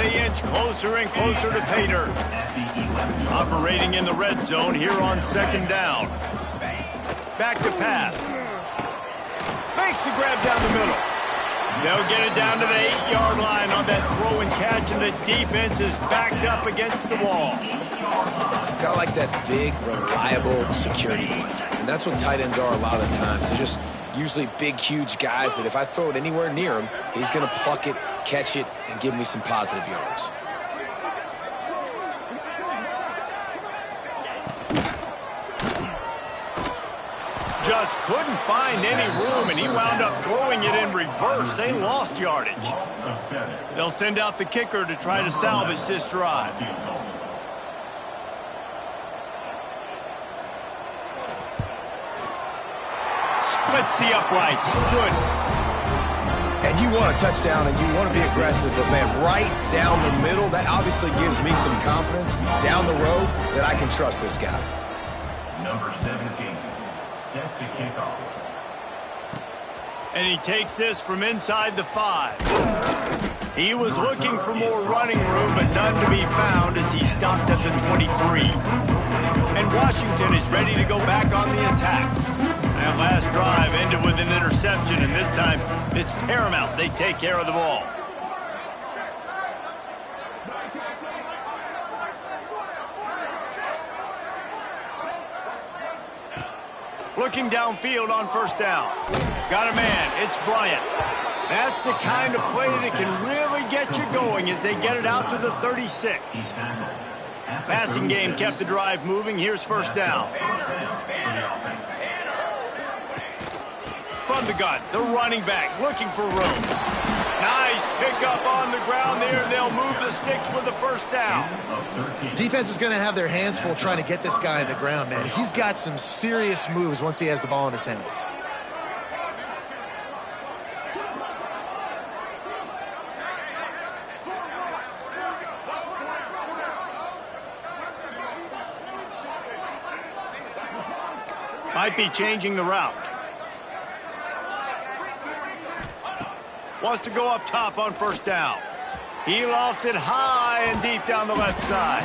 they inch closer and closer to pay dirt. Operating in the red zone here on second down. Back to pass. Makes the grab down the middle. They'll get it down to the 8-yard line on that throw and catch, and the defense is backed up against the wall. Kind of like that big, reliable security blanket. And that's what tight ends are a lot of the times. They're just usually big, huge guys that if I throw it anywhere near him, he's going to pluck it, catch it, and give me some positive yards. Just couldn't find any room, and he wound up throwing it in reverse. They lost yardage. They'll send out the kicker to try to salvage this drive. Splits the uprights. Good. And you want a touchdown, and you want to be aggressive, but, man, right down the middle, that obviously gives me some confidence down the road that I can trust this guy. Number 17 sets a kickoff. And he takes this from inside the 5. He was looking for more running room, but none to be found as he stopped at the 23. And Washington is ready to go back on the attack. That last drive ended with an interception, and this time it's paramount they take care of the ball. Looking downfield on first down. Got a man. It's Bryant. That's the kind of play that can really get you going as they get it out to the 36. Passing game kept the drive moving. Here's first down. From the gun, the running back looking for room. Nice pickup on the ground there. They'll move the sticks with the first down. Defense is going to have their hands full trying to get this guy on the ground, man. He's got some serious moves once he has the ball in his hands. Might be changing the route. Wants to go up top on first down. He lofts it high and deep down the left side.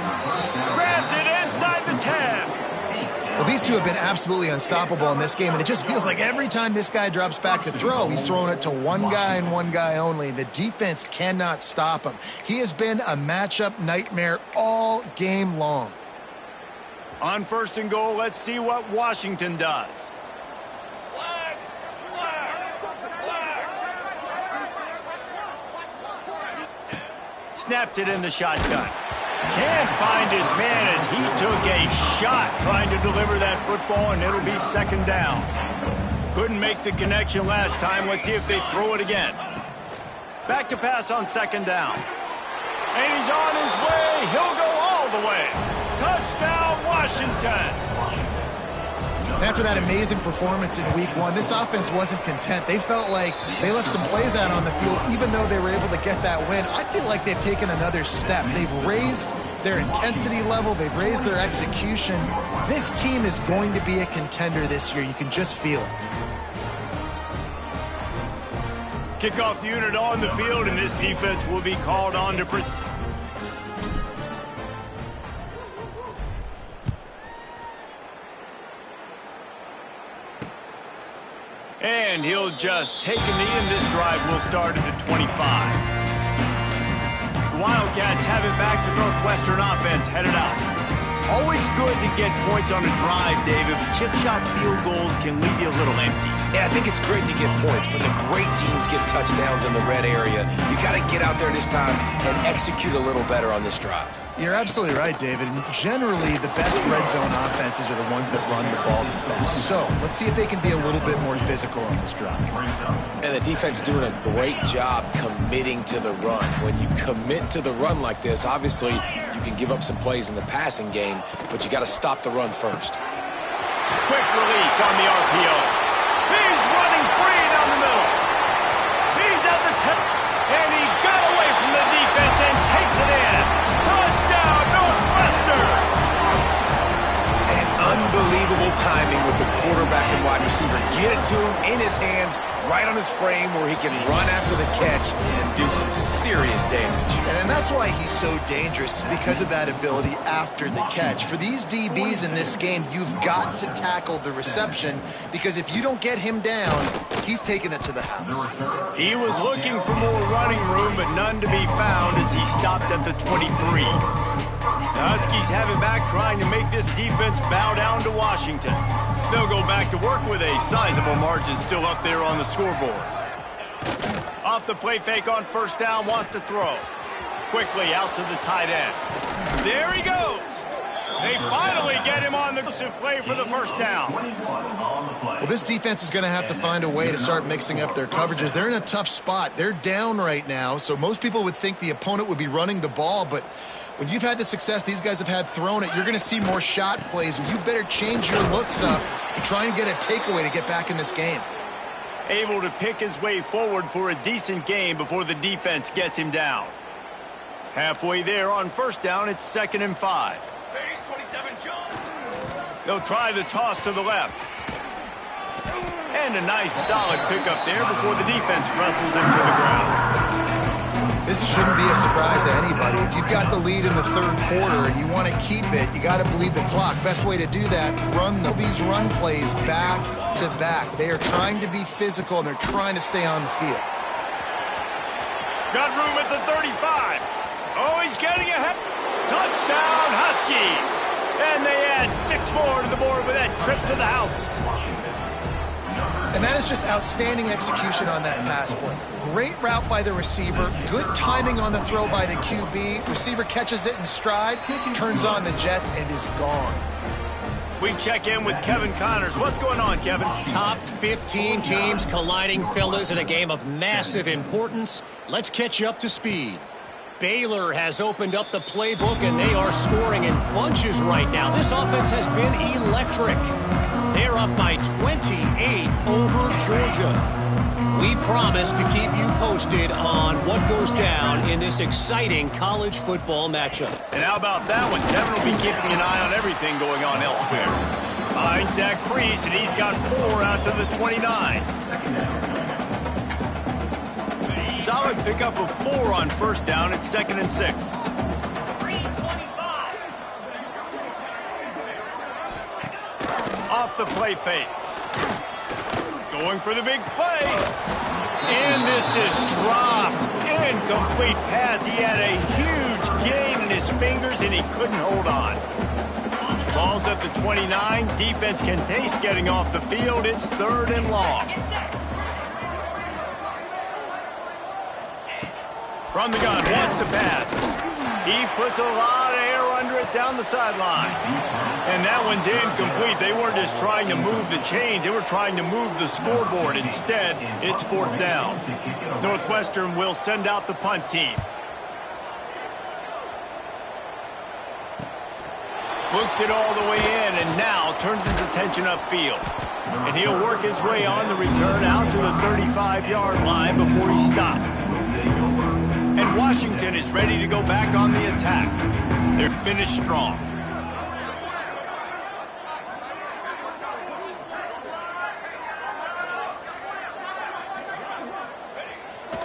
Grabs it inside the 10. Well, these two have been absolutely unstoppable in this game, and it just feels like every time this guy drops back to throw, he's throwing it to one guy and one guy only. The defense cannot stop him. He has been a matchup nightmare all game long. On first and goal, let's see what Washington does. Snaps it in the shotgun. Can't find his man as he took a shot trying to deliver that football, and it'll be second down. Couldn't make the connection last time. Let's see if they throw it again. Back to pass on second down. And he's on his way. He'll go all the way. Touchdown, Washington. After that amazing performance in week 1, this offense wasn't content. They felt like they left some plays out on the field, even though they were able to get that win. I feel like they've taken another step. They've raised their intensity level. They've raised their execution. This team is going to be a contender this year. You can just feel it. Kickoff unit on the field, and this defense will be called on to... And he'll just take a knee, and this drive will start at the 25. The Wildcats have it back to Northwestern offense headed out. Always good to get points on a drive, David, but chip shot field goals can leave you a little empty. Yeah, I think it's great to get points, but the great teams get touchdowns in the red area. You got to get out there this time and execute a little better on this drive. You're absolutely right, David. And generally, the best red zone offenses are the ones that run the ball the best. So let's see if they can be a little bit more physical on this drive. And the defense doing a great job committing to the run. When you commit to the run like this, obviously you can give up some plays in the passing game, but you got to stop the run first. Quick release on the RPO. He's running free down the middle. He's at the 10, and he got away from the defense and takes it in. Touchdown, Northwestern! And unbelievable timing with the quarterback and wide receiver receiver get it to him in his hands, right on his frame where he can run after the catch and do some serious damage. And that's why he's so dangerous, because of that ability after the catch. For these DBs in this game, you've got to tackle the reception, because if you don't get him down, he's taking it to the house. He was looking for more running room, but none to be found as he stopped at the 23. The Huskies have it back, trying to make this defense bow down to Washington. They'll go back to work with a sizable margin still up there on the scoreboard. Off the play fake on first down, wants to throw. Quickly out to the tight end. There he goes. They finally get him on the play for the first down. Well, this defense is going to have to find a way to start mixing up their coverages. They're in a tough spot. They're down right now, so most people would think the opponent would be running the ball, but when you've had the success these guys have had throwing it, you're going to see more shot plays. You better change your looks up and try and get a takeaway to get back in this game. Able to pick his way forward for a decent game before the defense gets him down. Halfway there on first down, it's 2nd and 5. They'll try the toss to the left. And a nice solid pickup there before the defense wrestles him to the ground. This shouldn't be a surprise to anybody. If you've got the lead in the third quarter and you want to keep it, you got to bleed the clock. Best way to do that, run these run plays back to back. They are trying to be physical, and they're trying to stay on the field. Got room at the 35. Oh, he's getting ahead. Touchdown, Huskies. And they add 6 more to the board with that trip to the house. And that is just outstanding execution on that pass play. Great route by the receiver. Good timing on the throw by the QB. Receiver catches it in stride, turns on the jets, and is gone. We check in with Kevin Connors. What's going on, Kevin? Top 15 teams colliding, fellas, in a game of massive importance. Let's catch you up to speed. Baylor has opened up the playbook, and they are scoring in bunches right now. This offense has been electric. They're up by 28 over Georgia. We promise to keep you posted on what goes down in this exciting college football matchup. And how about that one? Kevin will be keeping an eye on everything going on elsewhere. Finds Zach Priest, and he's got 4 out to the 29. Solid pickup of 4 on first down. It's 2nd and 6. Off the play fake. Going for the big play. And this is dropped. Incomplete pass. He had a huge gain in his fingers, and he couldn't hold on. Ball's at the 29. Defense can taste getting off the field. It's 3rd and long. From the gun, wants to pass. He puts a lot of air under it down the sideline. And that one's incomplete. They weren't just trying to move the chains. They were trying to move the scoreboard. Instead, it's 4th down. Northwestern will send out the punt team. Looks it all the way in, and now turns his attention upfield. And he'll work his way on the return out to the 35-yard line before he stops. And Washington is ready to go back on the attack. They're finished strong.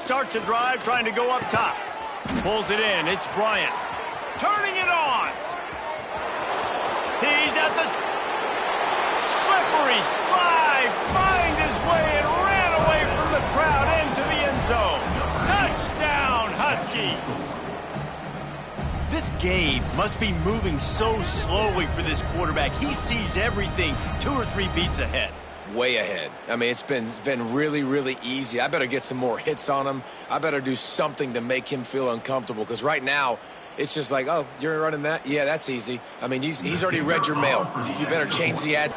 Starts a drive, trying to go up top. Pulls it in. It's Bryant. Turning it on. He's at the slippery slide. Find his way and ran away from the crowd into the end zone. Touchdown, Huskies. This game must be moving so slowly for this quarterback. He sees everything 2 or 3 beats ahead. Way ahead. I mean, it's been really, really easy. I better get some more hits on him. I better do something to make him feel uncomfortable, because right now it's just like, oh, you're running that? Yeah, that's easy. I mean, he's already read your mail. You better change the ad.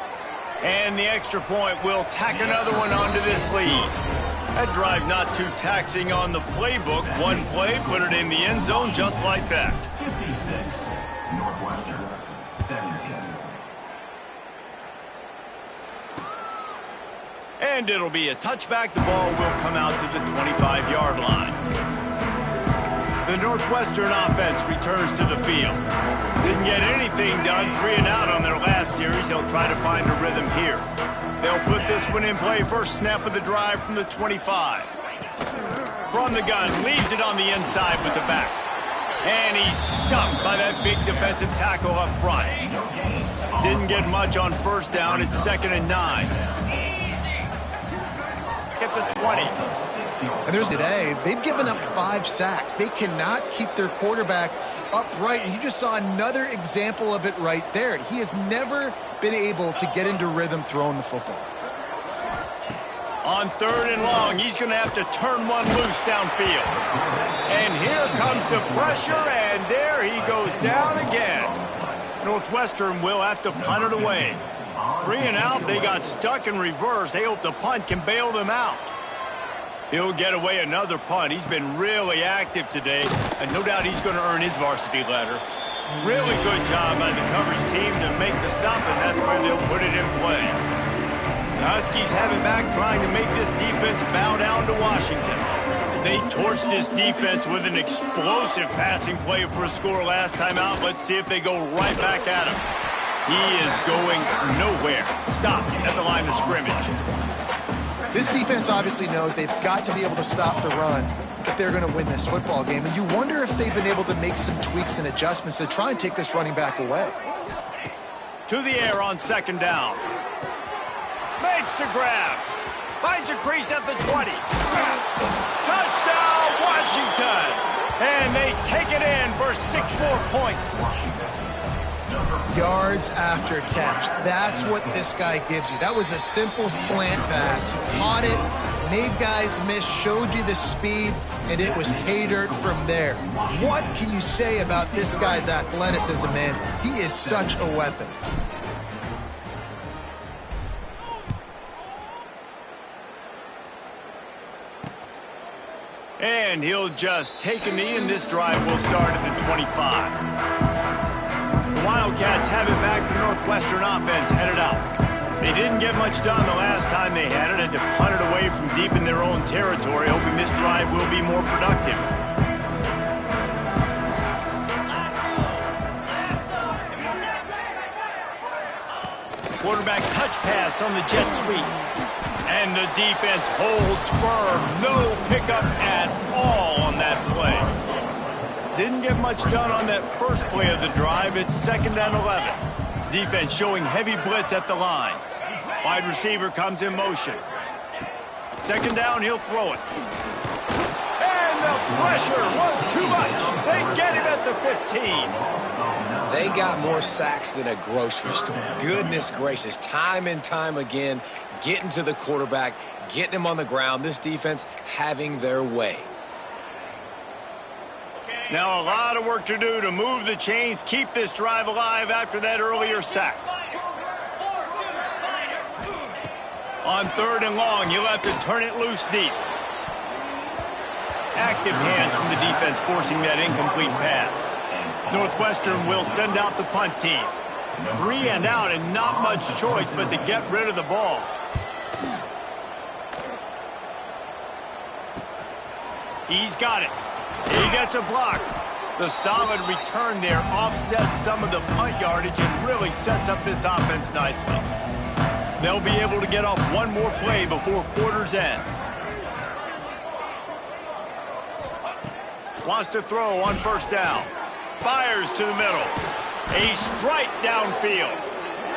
And the extra point will tack another one onto this lead. That drive not too taxing on the playbook. One play, put it in the end zone just like that. 56, Northwestern, 17. And it'll be a touchback. The ball will come out to the 25-yard line. The Northwestern offense returns to the field. Didn't get anything done, 3 and out on their last series. They'll try to find a rhythm here. They'll put this one in play. First snap of the drive from the 25. From the gun, leaves it on the inside with the back. And he's stuffed by that big defensive tackle up front. Didn't get much on first down. It's 2nd and 9. Get the 20. And there's today, they've given up 5 sacks. They cannot keep their quarterback upright. And you just saw another example of it right there. He has never been able to get into rhythm throwing the football. On 3rd and long, he's going to have to turn one loose downfield. And here comes the pressure, and there he goes down again. Northwestern will have to punt it away. 3 and out, they got stuck in reverse. They hope the punt can bail them out. He'll get away another punt. He's been really active today, and no doubt he's going to earn his varsity letter. Really good job by the coverage team to make the stop, and that's where they'll put it in play. The Huskies have it back, trying to make this defense bow down to Washington. They torched this defense with an explosive passing play for a score last time out. Let's see if they go right back at him. He is going nowhere. Stopped at the line of scrimmage. This defense obviously knows they've got to be able to stop the run if they're going to win this football game. And you wonder if they've been able to make some tweaks and adjustments to try and take this running back away. To the air on 2nd down. Makes the grab. Finds a crease at the 20. Touchdown, Washington. And they take it in for 6 more points. Yards after catch. That's what this guy gives you. That was a simple slant pass. He caught it, made guys miss, showed you the speed, and it was pay dirt from there. What can you say about this guy's athleticism, man? He is such a weapon. And he'll just take a knee, and this drive will start at the 25. The Wildcats have it back. The Northwestern offense headed out. They didn't get much done the last time they had it, and to punt it away from deep in their own territory, hoping this drive will be more productive. Quarterback touch pass on the jet sweep. And the defense holds firm. No pickup at all on that play. Didn't get much done on that first play of the drive. It's 2nd and 11. Defense showing heavy blitz at the line. Wide receiver comes in motion. 2nd down, he'll throw it. And the pressure was too much. They get him at the 15. They got more sacks than a grocery store. Goodness gracious, time and time again, getting to the quarterback, getting him on the ground. This defense having their way. Now a lot of work to do to move the chains, keep this drive alive after that earlier sack. On 3rd and long, he'll have to turn it loose deep. Active hands from the defense forcing that incomplete pass. Northwestern will send out the punt team. 3 and out, and not much choice but to get rid of the ball. He's got it. He gets a block. The solid return there offsets some of the punt yardage and really sets up this offense nicely. They'll be able to get off one more play before quarter's end. Wants to throw on 1st down. Fires to the middle. A strike downfield.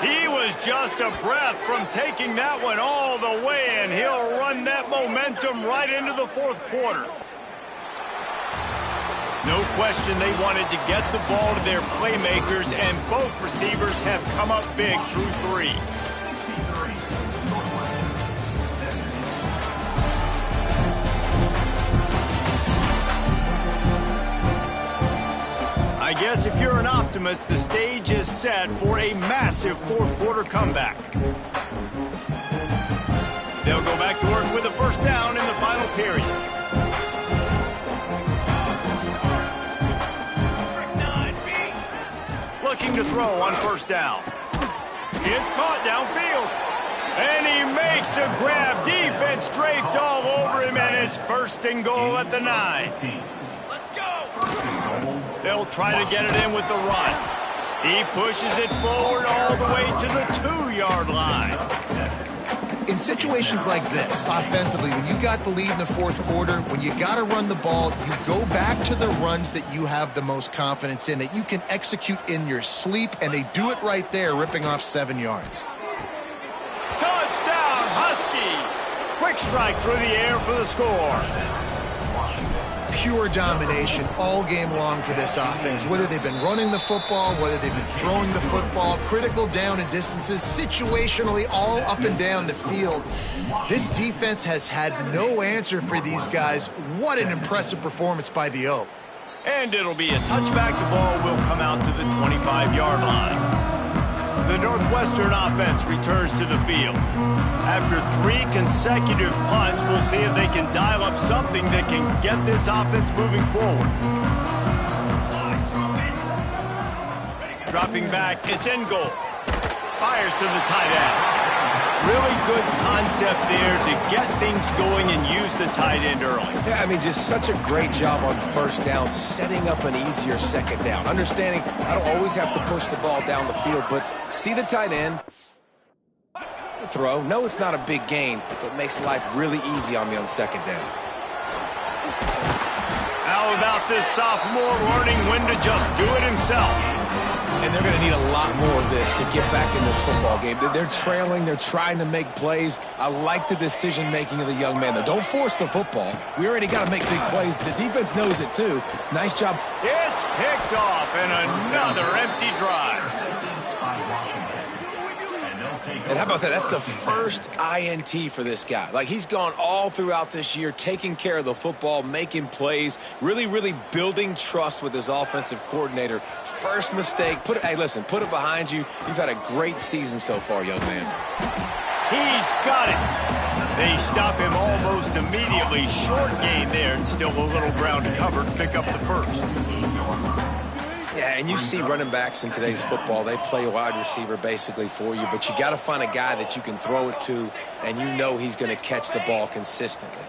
He was just a breath from taking that one all the way, and he'll run that momentum right into the 4th quarter. No question they wanted to get the ball to their playmakers, and both receivers have come up big through 3. I guess if you're an optimist, the stage is set for a massive 4th quarter comeback. They'll go back to work with a 1st down in the final period. Looking to throw on 1st down. It's caught downfield. And he makes a grab. Defense draped all over him, and it's 1st and goal at the 9. They'll try to get it in with the run. He pushes it forward all the way to the 2-yard line. In situations like this, offensively, when you got the lead in the fourth quarter, when you got to run the ball, you go back to the runs that you have the most confidence in, that you can execute in your sleep, and they do it right there, ripping off 7 yards. Touchdown, Huskies! Quick strike through the air for the score. Pure domination all game long for this offense. Whether they've been running the football, whether they've been throwing the football, critical down and distances, situationally all up and down the field. This defense has had no answer for these guys. What an impressive performance by the O. And it'll be a touchback. The ball will come out to the 25-yard line. The Northwestern offense returns to the field. After 3 consecutive punts, we'll see if they can dial up something that can get this offense moving forward. Dropping back, it's in goal. Fires to the tight end. Really good concept there to get things going and use the tight end early. Yeah, I mean, just such a great job on first down, setting up an easier second down. Understanding I don't always have to push the ball down the field, but see the tight end, the throw. No, it's not a big gain, but makes life really easy on me on second down. How about this sophomore learning when to just do it himself? And they're going to need a lot more of this to get back in this football game. They're trailing. They're trying to make plays. I like the decision-making of the young man, though. Don't force the football. We already got to make big plays. The defense knows it, too. Nice job. It's picked off, and another empty drive. And how about that? That's the first INT for this guy. Like, he's gone all throughout this year, taking care of the football, making plays, really, really building trust with his offensive coordinator. First mistake. Hey, listen, put it behind you. You've had a great season so far, young man. He's got it. They stop him almost immediately. Short gain there, and still a little ground covered to pick up the first. Yeah, and you see running backs in today's football, they play wide receiver basically for you, but you got to find a guy that you can throw it to, and you know he's going to catch the ball consistently.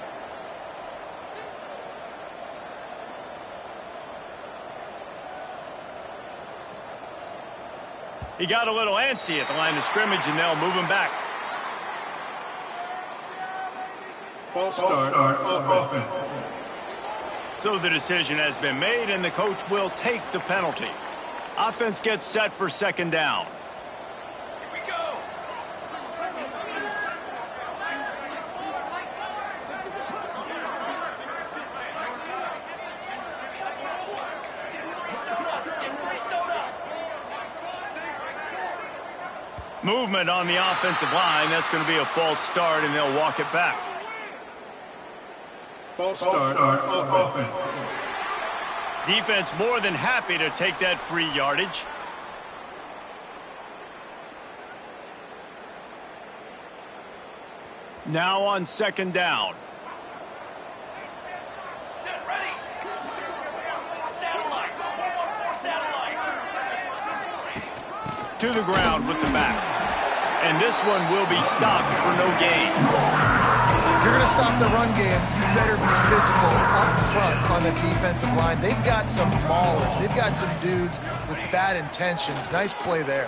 He got a little antsy at the line of scrimmage, and they'll move him back. False start offense. So the decision has been made, and the coach will take the penalty. Offense gets set for second down. Here we go. Movement on the offensive line. That's going to be a false start, and they'll walk it back. False start offense. Defense more than happy to take that free yardage. Now on second down. To the ground with the back. And this one will be stopped for no gain. If you're going to stop the run game, you better be physical up front on the defensive line. They've got some maulers. They've got some dudes with bad intentions. Nice play there.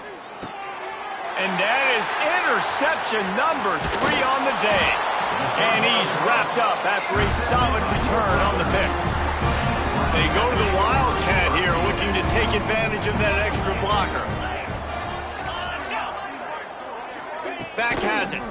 And that is interception number 3 on the day. And he's wrapped up after a solid return on the pick. They go to the Wildcat here, looking to take advantage of that extra blocker. Back has it.